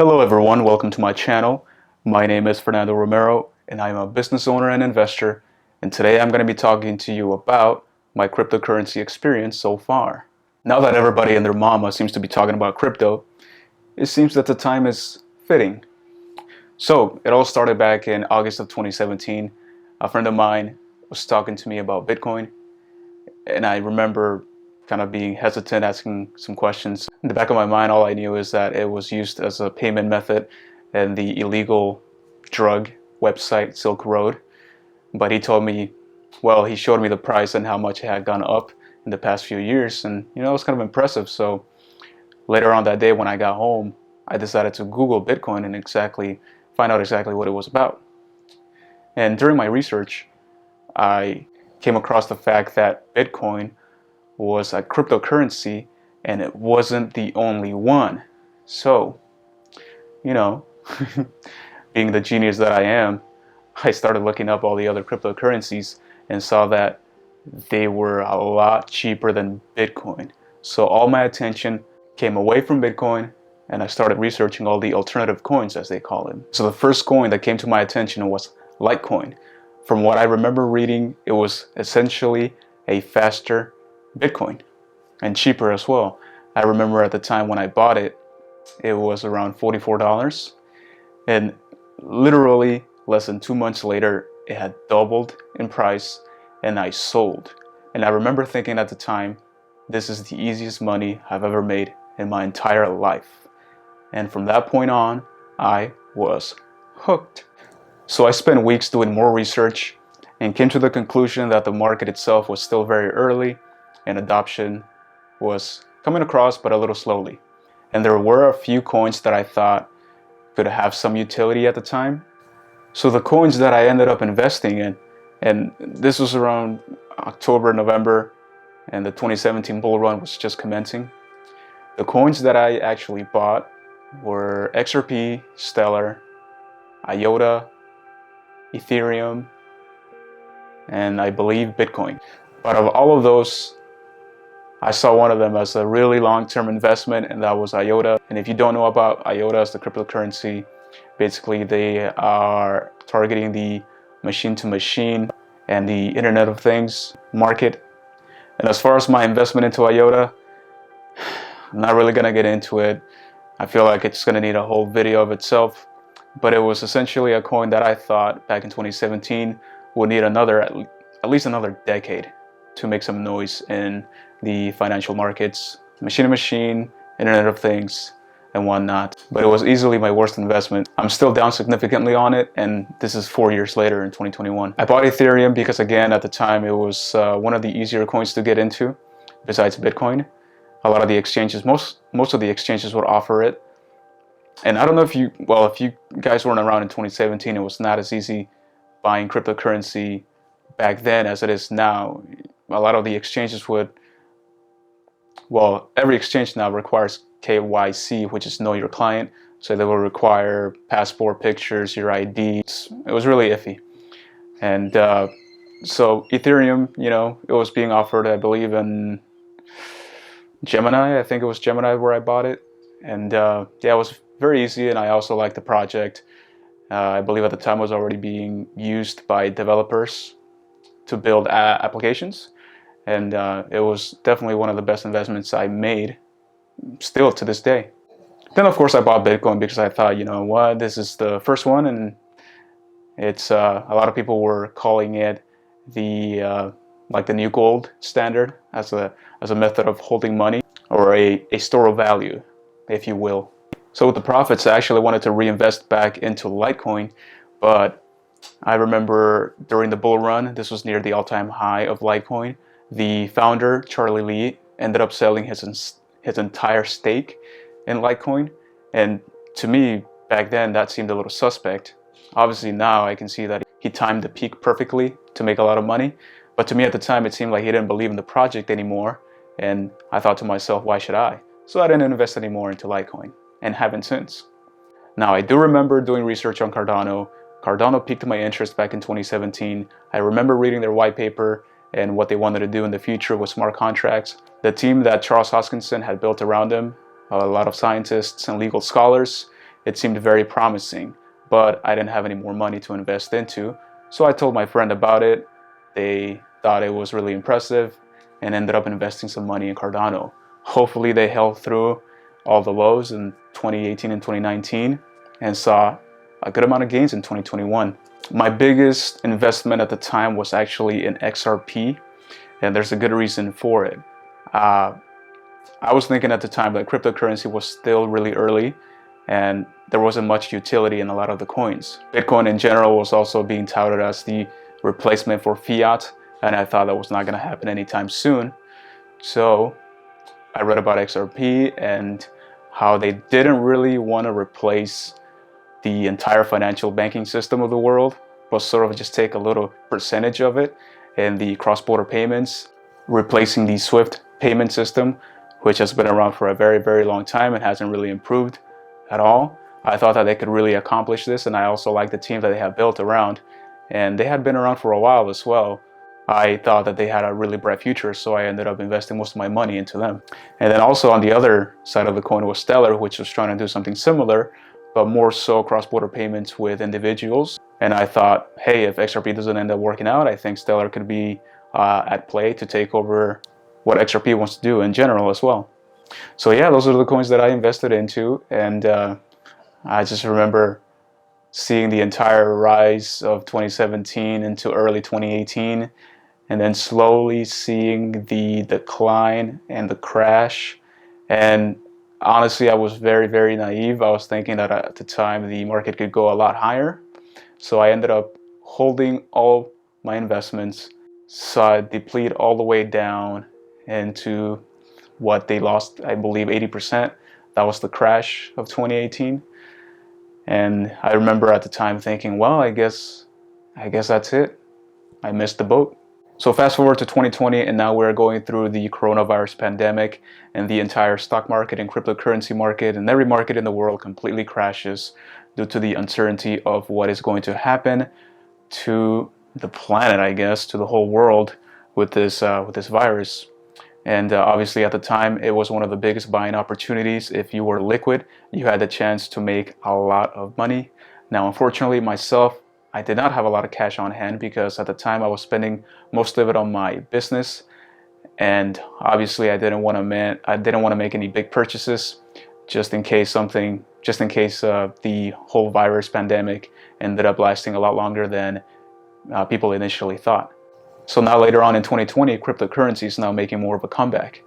Hello everyone, welcome to my channel. My name is Fernando Romero and I'm a business owner and investor, and today I'm going to be talking to you about my cryptocurrency experience so far. Now that everybody and their mama seems to be talking about crypto, it seems that the time is fitting. So it all started back in August of 2017. A friend of mine was talking to me about Bitcoin, and I remember kind of being hesitant, asking some questions. In the back of my mind, all I knew is that it was used as a payment method in the illegal drug website Silk Road. But he told me, well, he showed me the price and how much it had gone up in the past few years, and it was kind of impressive. So later on that day when I got home, I decided to Google Bitcoin and find out exactly what it was about. And during my research, I came across the fact that Bitcoin was a cryptocurrency and it wasn't the only one. So, being the genius that I am, I started looking up all the other cryptocurrencies and saw that they were a lot cheaper than Bitcoin. So all my attention came away from Bitcoin and I started researching all the alternative coins, as they call it. So the first coin that came to my attention was Litecoin. From what I remember reading, it was essentially a faster Bitcoin and cheaper as well. I remember at the time when I bought it, it was around $44, and literally less than 2 months later, it had doubled in price and I sold. And I remember thinking at the time, this is the easiest money I've ever made in my entire life. And from that point on, I was hooked. So I spent weeks doing more research and came to the conclusion that the market itself was still very early and adoption was coming across, but a little slowly. And there were a few coins that I thought could have some utility at the time. So the coins that I ended up investing in, and this was around October, November, and the 2017 bull run was just commencing. The coins that I actually bought were XRP, Stellar, IOTA, Ethereum, and I believe Bitcoin. But of all of those, I saw one of them as a really long-term investment, and that was IOTA. And if you don't know about IOTA as the cryptocurrency, basically they are targeting the machine-to-machine and the Internet of Things market. And as far as my investment into IOTA, I'm not really gonna get into it. I feel like it's gonna need a whole video of itself. But it was essentially a coin that I thought back in 2017 would need at least another decade to make some noise in the financial markets, machine-to-machine, Internet of Things, and whatnot. But it was easily my worst investment. I'm still down significantly on it, and this is 4 years later in 2021. I bought Ethereum because, again, at the time it was one of the easier coins to get into, besides Bitcoin. A lot of the exchanges, most of the exchanges would offer it. And I don't know if you guys weren't around in 2017, it was not as easy buying cryptocurrency back then as it is now. A lot of the exchanges every exchange now requires KYC, which is know your client. So they will require passport pictures, your ID. It was really iffy. And so Ethereum, it was being offered, I believe, in Gemini. I think it was Gemini where I bought it. And it was very easy, and I also liked the project. I believe at the time it was already being used by developers to build applications, and it was definitely one of the best investments I made, still to this day. Then of course I bought Bitcoin because I thought, this is the first one, and it's a lot of people were calling it the new gold standard, as a method of holding money, or a store of value, if you will. So with the profits, I actually wanted to reinvest back into Litecoin, but I remember during the bull run, this was near the all-time high of Litecoin, the founder, Charlie Lee, ended up selling his entire stake in Litecoin. And to me, back then, that seemed a little suspect. Obviously now I can see that he timed the peak perfectly to make a lot of money. But to me at the time, it seemed like he didn't believe in the project anymore. And I thought to myself, why should I? So I didn't invest anymore into Litecoin, and haven't since. Now, I do remember doing research on Cardano. Cardano piqued my interest back in 2017. I remember reading their white paper and what they wanted to do in the future with smart contracts. The team that Charles Hoskinson had built around him, a lot of scientists and legal scholars, it seemed very promising, but I didn't have any more money to invest into. So I told my friend about it. They thought it was really impressive and ended up investing some money in Cardano. Hopefully they held through all the lows in 2018 and 2019 and saw a good amount of gains in 2021. My biggest investment at the time was actually in XRP, and there's a good reason for it. I was thinking at the time that cryptocurrency was still really early and there wasn't much utility in a lot of the coins. Bitcoin in general was also being touted as the replacement for fiat, and I thought that was not going to happen anytime soon. So I read about XRP and how they didn't really want to replace the entire financial banking system of the world, but sort of just take a little percentage of it in the cross-border payments, replacing the SWIFT payment system, which has been around for a very, very long time and hasn't really improved at all. I thought that they could really accomplish this, and I also like the team that they have built around, and they had been around for a while as well. I thought that they had a really bright future, so I ended up investing most of my money into them. And then also on the other side of the coin was Stellar, which was trying to do something similar, but more so cross-border payments with individuals. And I thought, hey, if XRP doesn't end up working out, I think Stellar could be at play to take over what XRP wants to do in general as well. So yeah, those are the coins that I invested into, and I just remember seeing the entire rise of 2017 into early 2018, and then slowly seeing the decline and the crash. And honestly, I was very, very naive. I was thinking that at the time the market could go a lot higher. So I ended up holding all my investments, saw it deplete all the way down into what they lost, I believe 80%. That was the crash of 2018. And I remember at the time thinking, well, I guess that's it. I missed the boat. So fast forward to 2020, and now we're going through the coronavirus pandemic, and the entire stock market and cryptocurrency market and every market in the world completely crashes due to the uncertainty of what is going to happen to the planet, I guess, to the whole world with this virus. And obviously at the time, it was one of the biggest buying opportunities. If you were liquid, you had the chance to make a lot of money. Now, unfortunately, myself, I did not have a lot of cash on hand because at the time I was spending most of it on my business, and obviously I didn't want to make any big purchases just in case the whole virus pandemic ended up lasting a lot longer than people initially thought. So now later on in 2020, cryptocurrency is now making more of a comeback.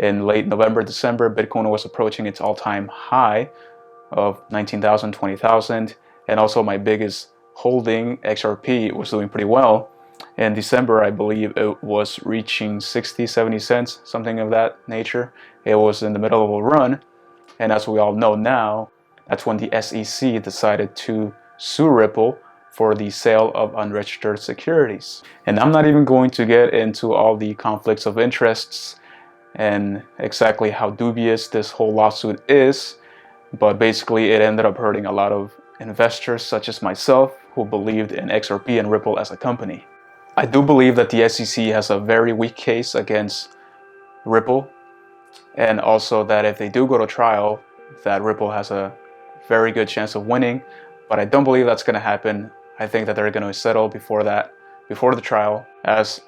In late November, December, Bitcoin was approaching its all-time high of 19,000, 20,000, and also my biggest holding, XRP, was doing pretty well. In December, I believe it was reaching 60, 70 cents, something of that nature. It was in the middle of a run, and as we all know now, that's when the SEC decided to sue Ripple for the sale of unregistered securities. And I'm not even going to get into all the conflicts of interests and exactly how dubious this whole lawsuit is, but basically it ended up hurting a lot of investors such as myself who believed in XRP and Ripple as a company. I do believe that the SEC has a very weak case against Ripple, and also that if they do go to trial, that Ripple has a very good chance of winning, but I don't believe that's going to happen. I think that they're going to settle before the trial, as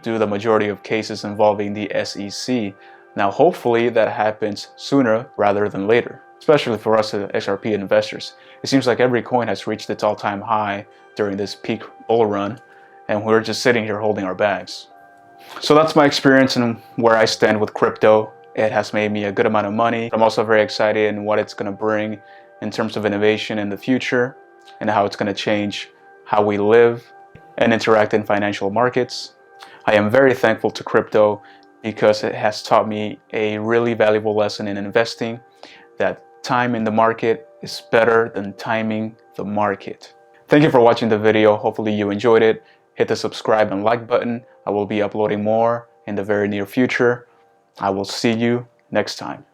do the majority of cases involving the SEC. Now, hopefully that happens sooner rather than later, especially for us XRP investors. It seems like every coin has reached its all-time high during this peak bull run, and we're just sitting here holding our bags. So that's my experience and where I stand with crypto. It has made me a good amount of money. I'm also very excited in what it's going to bring in terms of innovation in the future and how it's going to change how we live and interact in financial markets. I am very thankful to crypto because it has taught me a really valuable lesson in investing, that time in the market is better than timing the market. Thank you for watching the video. Hopefully you enjoyed it. Hit the subscribe and like button. I will be uploading more in the very near future. I will see you next time.